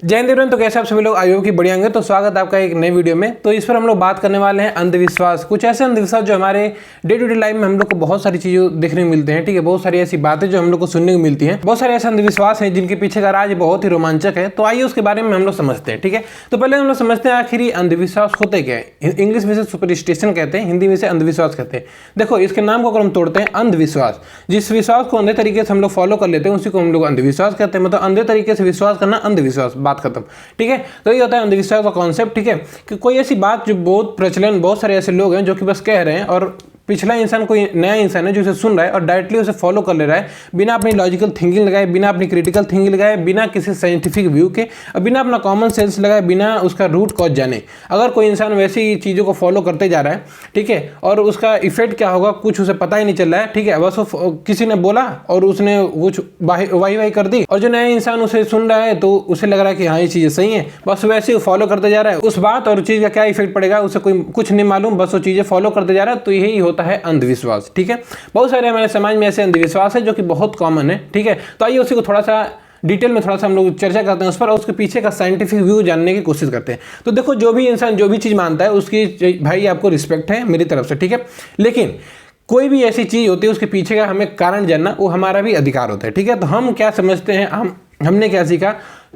जय हिंद एवरीवन। तो कैसे आप सभी लोग आयोग की बढ़िया होंगे। तो स्वागत है आपका एक नए वीडियो में। तो इस पर हम लोग बात करने वाले हैं अंधविश्वास। कुछ ऐसे अंधविश्वास जो हमारे डे टू डे लाइफ में हम लोग को बहुत सारी चीजें देखने को मिलते हैं। ठीक है, बहुत सारी ऐसी बातें जो हम लोग को सुनने को मिलती हैं। बहुत सारे ऐसे अंधविश्वास हैं जिनके पीछे का राज बहुत ही रोमांचक है। तो आइए उसके बारे में हम लोग समझते हैं। ठीक है, तो पहले हम लोग समझते हैं आखिर अंधविश्वास होते क्या है। इंग्लिश में से सुपरस्टिशन कहते हैं, हिंदी में से अंधविश्वास कहते हैं। देखो, इसके नाम को अगर हम तोड़ते हैं, अंधविश्वास, जिस विश्वास को अंधे तरीके से हम लोग फॉलो कर लेते हैं उसी को हम लोग अंधविश्वास कहते हैं। मतलब अंधे तरीके से विश्वास करना अंधविश्वास, बात खत्म। ठीक है, तो ये होता है अंधविश्वास का कॉन्सेप्ट। ठीक है, कि कोई ऐसी बात जो बहुत प्रचलन, बहुत सारे ऐसे लोग हैं जो कि बस कह रहे हैं और पिछला इंसान कोई नया इंसान है जो उसे सुन रहा है और डायरेक्टली उसे फॉलो कर ले रहा है, बिना अपनी लॉजिकल थिंकिंग लगाए, बिना अपनी क्रिटिकल थिंकिंग लगाए, बिना किसी साइंटिफिक व्यू के और बिना अपना कॉमन सेंस लगाए, बिना उसका रूट कॉज जाने। अगर कोई इंसान वैसी चीज़ों को फॉलो करते जा रहा है, ठीक है, और उसका इफेक्ट क्या होगा कुछ उसे पता ही नहीं चल रहा है। ठीक है, बस वो किसी ने बोला और उसने कुछ वाही कर दी और जो नया इंसान उसे सुन रहा है तो उसे लग रहा है कि हाँ ये चीज़ें सही है, बस वैसे ही फॉलो करते जा रहा है। उस बात और चीज़ का क्या इफेक्ट पड़ेगा उसे कोई कुछ नहीं मालूम, बस वो चीज़ें फॉलो करते जा रहा है। तो यही होता है अंधविश्वास। ठीक है, बहुत सारे हमारे समाज में ऐसे अंधविश्वास है जो कि बहुत कॉमन है। ठीक है, तो आइए उसी को थोड़ा सा डिटेल में थोड़ा सा हम लोग चर्चा करते हैं उस पर और उसके पीछे का साइंटिफिक व्यू जानने की कोशिश करते हैं। तो देखो, जो भी इंसान जो भी चीज़ मानता है उसकी भाई आपको रिस्पेक्ट है मेरी तरफ से। ठीक है, लेकिन कोई भी ऐसी चीज़ होती है उसके पीछे का हमें कारण जानना वो हमारा भी अधिकार होता है। ठीक है, तो हम क्या समझते हैं, हमने क्या सीखा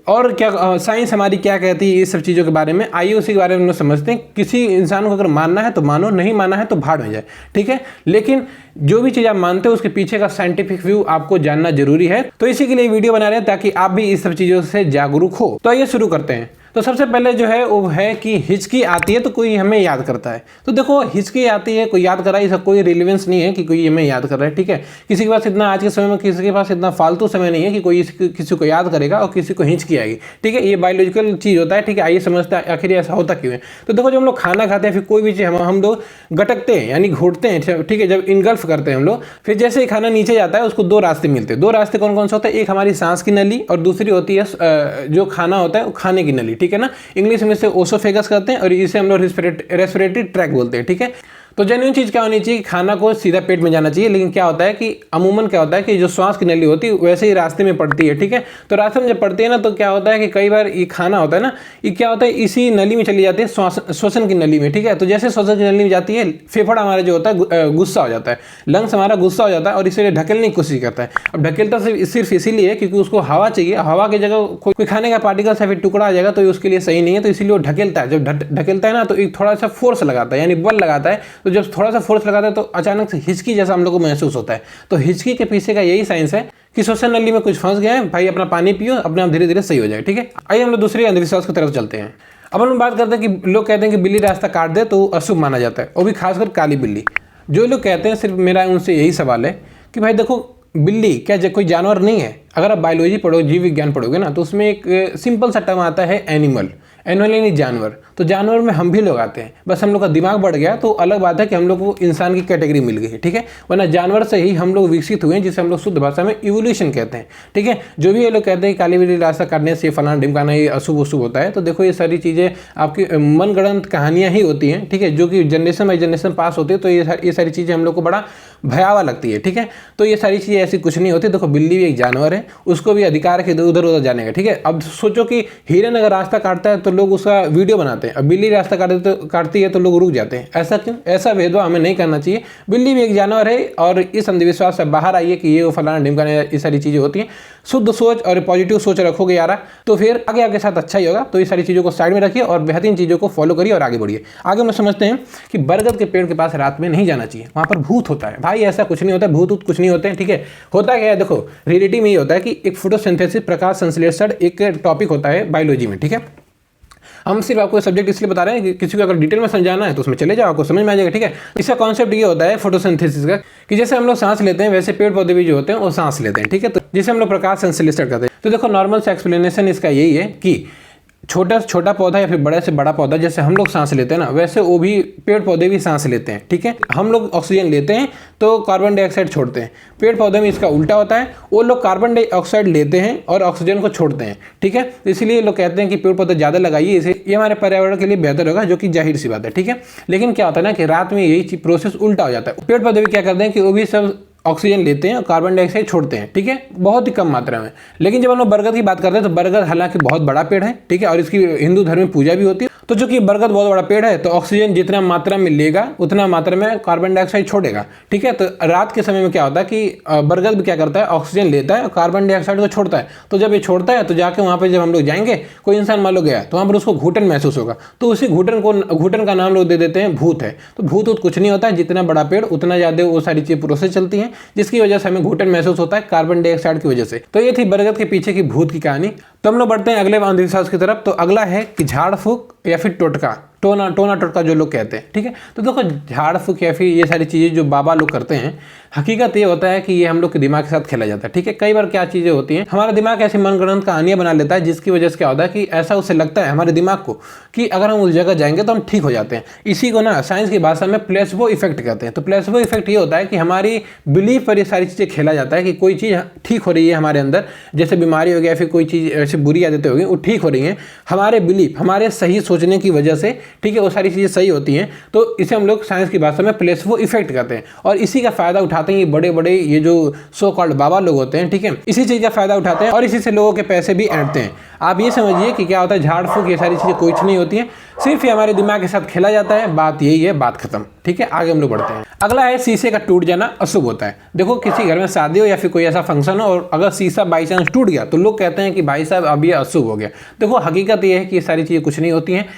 और क्या साइंस हमारी क्या कहती है इस सब चीज़ों के बारे में, आइए उसी के बारे में हम समझते हैं। किसी इंसान को अगर मानना है तो मानो, नहीं मानना है तो भाड़ में जाए। ठीक है, लेकिन जो भी चीज़ आप मानते हो उसके पीछे का साइंटिफिक व्यू आपको जानना जरूरी है। तो इसी के लिए वीडियो बना रहे हैं ताकि आप भी इस सब चीज़ों से जागरूक हो। तो आइए शुरू करते हैं। तो सबसे पहले जो है वो है कि हिचकी आती है तो कोई हमें याद करता है। तो देखो, हिचकी आती है कोई याद कर रहा है, इसका कोई रिलेवेंस नहीं है कि कोई हमें याद कर रहा है। ठीक है, किसी के पास इतना आज के समय में किसी के पास इतना फालतू समय नहीं है कि कोई किसी को याद करेगा और किसी को हिचकी आएगी। ठीक है, ये बायोलॉजिकल चीज़ होता है। ठीक है, आइए समझते हैं आखिर ऐसा होता क्यों है। तो देखो, जब हम लोग खाना खाते हैं फिर कोई भी चीज़ हम लोग गटकते हैं यानी घोटते हैं। ठीक है, जब इनगल्फ करते हैं हम लोग, फिर जैसे ही खाना नीचे जाता है उसको दो रास्ते मिलते हैं। दो रास्ते कौन कौन से होते हैं? एक हमारी सांस की नली और दूसरी होती है जो खाना होता है वो खाने की नली। ठीक है ना, इंग्लिश में से ओसोफेगस कहते हैं और इसे हम लोग रेस्पिरेटरी ट्रैक बोलते हैं। ठीक है, तो जेन्युइन चीज़ क्या होनी चाहिए, खाना को सीधा पेट में जाना चाहिए। लेकिन क्या होता है कि अमूमन क्या होता है कि जो श्वास की नली होती है वैसे ही रास्ते में पड़ती है। ठीक है, तो रास्ते में जब पड़ती है ना तो क्या होता है कि कई बार ये खाना होता है ना, ये क्या होता है इसी नली में चली जाती है, श्वसन की नली में। ठीक है, तो जैसे श्वसन की नली में जाती है, फेफड़ा हमारा जो होता है गुस्सा हो जाता है, लंग्स हमारा गुस्सा हो जाता है और इसीलिए ढकेलने की कोशिश करता है। अब ढकेलता सिर्फ इसीलिए क्योंकि उसको हवा चाहिए, हवा की जगह कोई खाने का पार्टिकल या फिर टुकड़ा आ जाएगा तो उसके लिए सही नहीं है, तो इसीलिए वो ढकेलता है। जब ढकेलता है ना तो एक थोड़ा सा फोर्स लगाता है यानी बल लगाता है। तो जब थोड़ा सा फोर्स लगाता है तो अचानक से हिचकी जैसा हम लोग को महसूस होता है। तो हिचकी के पीछे का यही साइंस है कि श्वसन नली में कुछ फंस गया है, भाई अपना पानी पियो, अपने आप धीरे धीरे सही हो जाए। ठीक है, आइए हम लोग दूसरे अंधविश्वास की तरफ चलते हैं। अब हम लोग बात करते हैं कि लोग कहते हैं कि बिल्ली रास्ता काट दे तो अशुभ माना जाता है, वो भी खासकर काली बिल्ली। जो लोग कहते हैं, सिर्फ मेरा उनसे यही सवाल है कि भाई देखो, बिल्ली क्या कोई जानवर नहीं है? अगर आप बायोलॉजी पढ़ोगे, जीव विज्ञान पढ़ोगे ना, तो उसमें एक सिंपल सा टर्म आता है एनिमल यानी जानवर। तो जानवर में हम भी लोग आते हैं, बस हम लोग का दिमाग बढ़ गया तो अलग बात है कि हम लोग को इंसान की कैटेगरी मिल गई है। ठीक है, वरना जानवर से ही हम लोग विकसित हुए हैं, जिसे हम लोग शुद्ध भाषा में इवोल्यूशन कहते हैं। ठीक है, जो भी ये लोग कहते हैं कि काली बिल्ली रास्ता काटने से फलाना ढिमकाना ये अशुभ अशुभ होता है, तो देखो ये सारी चीज़ें आपकी मनगढ़ंत कहानियाँ ही होती हैं। ठीक है, जो कि जनरेशन बाई जनरेशन पास होती है, तो ये सारी चीज़ें हम लोग को बड़ा भयावह लगती है। ठीक है, तो ये सारी चीज़ें ऐसी कुछ नहीं होती। देखो, बिल्ली भी एक जानवर है, उसको भी अधिकार है उधर उधर जाने का। ठीक है, अब सोचो कि हिरन अगर रास्ता काटता है तो लोग उसका वीडियो बनाते हैं, अब बिल्ली रास्ता काटती है तो लोग रुक जाते हैं। ऐसा क्यों? ऐसा भेदभाव हमें नहीं करना चाहिए। बिल्ली भी एक जानवर है और इस अंधविश्वास से बाहर आइए कि ये वो फलाना ढिमकाना ये सारी चीज़ें होती हैं। शुद्ध सोच और पॉजिटिव सोच रखोगे यारा तो फिर आगे आपके साथ अच्छा ही होगा। तो ये सारी चीज़ों को साइड में रखिए और बेहतरीन चीज़ों को फॉलो करिए और आगे बढ़िए। आगे हम समझते हैं कि बरगद के पेड़ के पास रात में नहीं जाना चाहिए, वहाँ पर भूत होता है। भाई ऐसा कुछ नहीं होता है, भूत कुछ नहीं होते हैं। ठीक है, होता क्या है, देखो रियलिटी में ये होता है कि एक फोटोसिंथेसिस, प्रकाश संश्लेषण एक टॉपिक होता है बायोलॉजी में। ठीक है, हम सिर्फ आपको सब्जेक्ट इसलिए बता रहे हैं कि किसी को अगर डिटेल में समझाना है तो उसमें चले जाओ, आपको समझ में आ जाएगा। ठीक है, इसका कॉन्सेप्ट ये होता है फोटोसिंथेसिस का कि जैसे हम लोग सांस लेते हैं वैसे पेड़ पौधे भी जो होते हैं वो सांस लेते हैं। ठीक है, तो जिसे हम लोग प्रकाश संश्लेषण करते हैं। तो देखो, नॉर्मल से एक्सप्लेनेशन इसका यही है कि छोटा से छोटा पौधा या फिर बड़े से बड़ा पौधा, जैसे हम लोग सांस लेते हैं ना वैसे वो भी पेड़ पौधे भी सांस लेते हैं। ठीक है, हम लोग ऑक्सीजन लेते हैं तो कार्बन डाइऑक्साइड छोड़ते हैं, पेड़ पौधे में इसका उल्टा होता है, वो लोग कार्बन डाइऑक्साइड लेते हैं और ऑक्सीजन को छोड़ते हैं। ठीक है, इसलिए लोग कहते हैं कि पेड़ पौधे ज़्यादा लगाइए, इसे ये हमारे पर्यावरण के लिए बेहतर होगा, जो कि जाहिर सी बात है। ठीक है, लेकिन क्या होता है ना कि रात में यही प्रोसेस उल्टा हो जाता है। पेड़ पौधे भी क्या करते हैं कि वो भी सब ऑक्सीजन लेते हैं और कार्बन डाइऑक्साइड छोड़ते हैं, ठीक है, बहुत ही कम मात्रा में। लेकिन जब हम लोग बरगद की बात करते हैं तो बरगद हालांकि बहुत बड़ा पेड़ है, ठीक है, और इसकी हिंदू धर्म में पूजा भी होती है। तो चूंकि बरगद बहुत बड़ा पेड़ है तो ऑक्सीजन जितना मात्रा में लेगा उतना मात्रा में कार्बन डाइऑक्साइड छोड़ेगा, ठीक है। तो रात के समय में क्या होता है कि बरगद भी क्या करता है, ऑक्सीजन लेता है और कार्बन डाइऑक्साइड को छोड़ता है। तो जब ये छोड़ता है तो जाके वहाँ पे जब हम लोग जाएंगे, कोई इंसान मान लो गया तो वहाँ पर उसको घुटन महसूस होगा, तो उसी घुटन का नाम लोग दे देते हैं भूत है। तो भूत कुछ नहीं होता है, जितना बड़ा पेड़ उतना ज़्यादा वो सारी चीज़ें प्रोसेस चलती हैं, जिसकी वजह से हमें घुटन महसूस होता है कार्बन डाइऑक्साइड की वजह से। तो ये थी बरगद के पीछे की भूत की कहानी। तो हम लोग बढ़ते हैं अगले अंधविश्वास की तरफ। तो अगला है कि झाड़ फूक या फिर टोटका, टोना टोटका जो लोग कहते हैं, ठीक है। तो देखो झाड़ फूक या फिर ये सारी चीज़ें जो बाबा लोग करते हैं, हकीकत ये होता है कि ये हम लोग के दिमाग के साथ खेला जाता है, ठीक है। कई बार क्या चीज़ें होती हैं, हमारा दिमाग ऐसी मनगढ़ंत कहानियां बना लेता है, जिसकी वजह से क्या होता है कि ऐसा उसे लगता है हमारे दिमाग को कि अगर हम उस जगह जाएंगे तो हम ठीक हो जाते हैं। इसी को ना साइंस की भाषा में प्लेसबो इफेक्ट कहते हैं। तो प्लेसबो इफेक्ट ये होता है कि हमारी बिलीफ पर ये सारी चीज़ें खेला जाता है कि कोई चीज़ ठीक हो रही है हमारे अंदर, जैसे बीमारी हो गया, फिर कोई चीज़ ऐसी बुरी आदतें हो गई वो ठीक हो रही हैं, हमारे बिलीफ, हमारे सही सोचने की वजह से, ठीक है, वो सारी चीज़ें सही होती हैं। तो इसे हम लोग साइंस की भाषा में प्लेसबो इफेक्ट कहते हैं। और इसी का फायदा उठाते हैं ये बड़े बड़े ये जो सो कॉल्ड बाबा लोग होते हैं, ठीक है, इसी चीज़ का फायदा उठाते हैं और इसी से लोगों के पैसे भी ऐंठते हैं। आप ये समझिए कि क्या होता है, झाड़ फूक ये सारी चीज़ें कुछ नहीं होती हैं, सिर्फ ये हमारे दिमाग के साथ खेला जाता है। बात यही है, बात खत्म, ठीक है। आगे हम लोग बढ़ते हैं। अगला है शीशे का टूट जाना अशुभ होता है। देखो किसी घर में शादी हो या फिर कोई ऐसा फंक्शन हो और अगर शीशा बाई चांस टूट गया तो लोग कहते हैं कि भाई साहब अब ये अशुभ हो गया। देखो हकीकत ये है कि ये सारी चीज़ें कुछ नहीं होती हैं।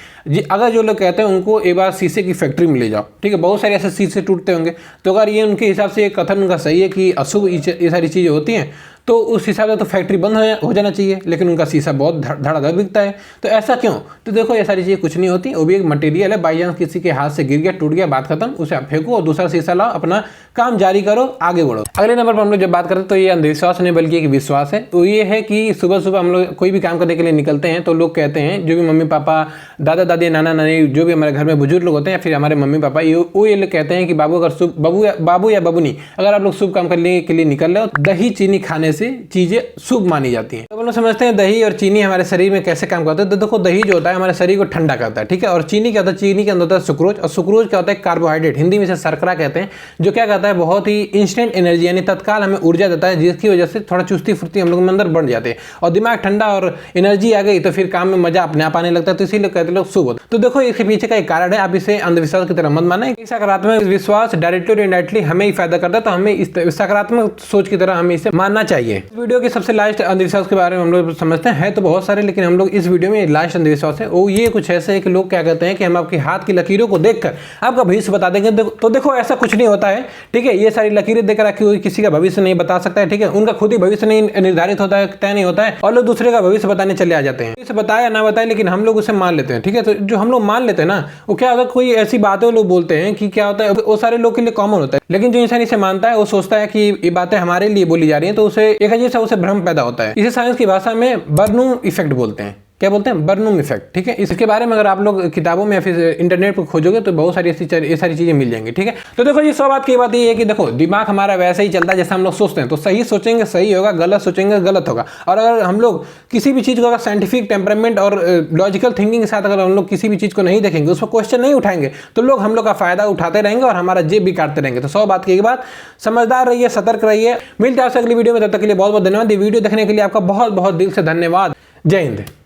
अगर जो लोग कहते हैं उनको एक बार शीशे की फैक्ट्री में ले जाओ, ठीक है, बहुत सारे ऐसे शीशे टूटते होंगे, तो अगर ये उनके हिसाब से कथन उनका सही है कि अशुभ ये सारी चीज़ें होती हैं, तो उस हिसाब से तो फैक्ट्री बंद हो जाना चाहिए। लेकिन उनका शीशा बहुत धड़ाधड़ बिकता है, तो ऐसा क्यों? तो देखो ये सारी चीज़ें कुछ नहीं होती, वो भी एक मटेरियल है। बाई चांस किसी के हाथ से गिर गया, टूट गया, बात खत्म, उसे आप फेंको और दूसरा शीशा लाओ, अपना काम जारी करो, आगे बढ़ो। अगले नंबर पर हम लोग जब बात करते हैं तो ये अंधविश्वास नहीं बल्कि एक विश्वास है। तो ये है कि सुबह सुबह हम लोग कोई भी काम करने के लिए निकलते हैं तो लोग कहते हैं, जो भी मम्मी पापा, दादा दादी, नाना नानी, जो भी हमारे घर में बुजुर्ग लोग होते हैं या फिर हमारे मम्मी पापा, वो ये लोग कहते हैं कि बाबू अगर बाबू या बबुनी अगर आप लोग शुभ काम करने के लिए निकल रहे हो, दही चीनी खाने से चीजें शुभ मानी जाती हैं। तो हम लोग समझते हैं दही और चीनी हमारे शरीर में कैसे काम करते हैं। तो देखो दही जो होता है हमारे शरीर को ठंडा करता है, ठीक है, और चीनी क्या होता है, चीनी के अंदर होता है सुक्रोज, और सुक्रोज क्या होता है, कार्बोहाइड्रेट, हिंदी में से शर्करा कहते हैं, जो क्या कहता है बहुत ही इंस्टेंट एनर्जी यानी तत्काल हमें ऊर्जा देता है, जिसकी वजह से थोड़ा चुस्ती फुर्ती हम लोग में अंदर बढ़ जाते हैं और दिमाग ठंडा और एनर्जी आ गई तो फिर काम में मजा अपने आप आने लगता है। तो इसीलिए कहते हैं लोग शुभ होता है। तो देखो इसके पीछे का एक कारण है, आप इसे अंधविश्वास की तरह मत माने। सकारात्मक विश्वास डायरेक्टली और इनडायरेक्टली हमें ही फायदा करता है, तो हमें इस सकारात्मक सोच की तरह हमें इसे मानना चाहिए। वीडियो के सबसे लास्ट अंधविश्वास के बारे में हम लोग समझते हैं तो बहुत सारे, लेकिन हम लोग इस वीडियो में लास्ट अंधविश्वास है वो ये कुछ ऐसे है कि लोग क्या कहते हैं कि हम आपके हाथ की लकीरों को देखकर आपका भविष्य बता देंगे। तो देखो ऐसा कुछ नहीं होता है, ठीक है। ये सारी लकीरें देखकर रखी हुई किसी का भविष्य नहीं बता सकता है, ठीक है। उनका खुद ही भविष्य नहीं निर्धारित होता है, तय नहीं होता है, और लोग दूसरे का भविष्य बताने चले आ जाते हैं। इसे बताया ना बताए लेकिन हम लोग उसे मान लेते हैं, ठीक है। तो जो हम लोग मान लेते हैं ना, वो क्या होता है, कोई ऐसी बातें लोग बोलते हैं कि क्या होता है वो सारे लोग के लिए कॉमन होता है, लेकिन जो इंसान इसे मानता है वो सोचता है कि ये बातें हमारे लिए बोली जा रही हैं, तो उसे एक अजीब सा उसे भ्रम पैदा होता है। इसे साइंस की भाषा में बर्नूम इफेक्ट बोलते हैं। क्या बोलते हैं? बर्नूम इफेक्ट, ठीक है। इसके बारे में अगर आप लोग किताबों में या फिर इंटरनेट पर खोजोगे तो बहुत सारी ये सारी चीजें मिल जाएंगी, ठीक है। तो देखो ये 100 बात की बात ये है कि देखो दिमाग हमारा वैसे ही चलता है जैसे हम लोग सोचते हैं, तो सही सोचेंगे सही होगा, गलत सोचेंगे गलत होगा। और अगर हम लोग किसी भी चीज़ को अगर साइंटिफिक टेम्परामेंट और लॉजिकल थिंकिंग के साथ अगर हम लोग किसी भी चीज़ को नहीं देखेंगे, उस पर क्वेश्चन नहीं उठाएंगे, तो लोग हम लोग का फायदा उठाते रहेंगे और हमारा जेब भी काटते रहेंगे। तो 100 बात की बात, समझदार रहिए, सतर्क रहिए। मिलते हैं आपसे अगली वीडियो में, तब तक के लिए बहुत बहुत धन्यवाद। ये वीडियो देखने के लिए आपका बहुत बहुत दिल से धन्यवाद। जय हिंद।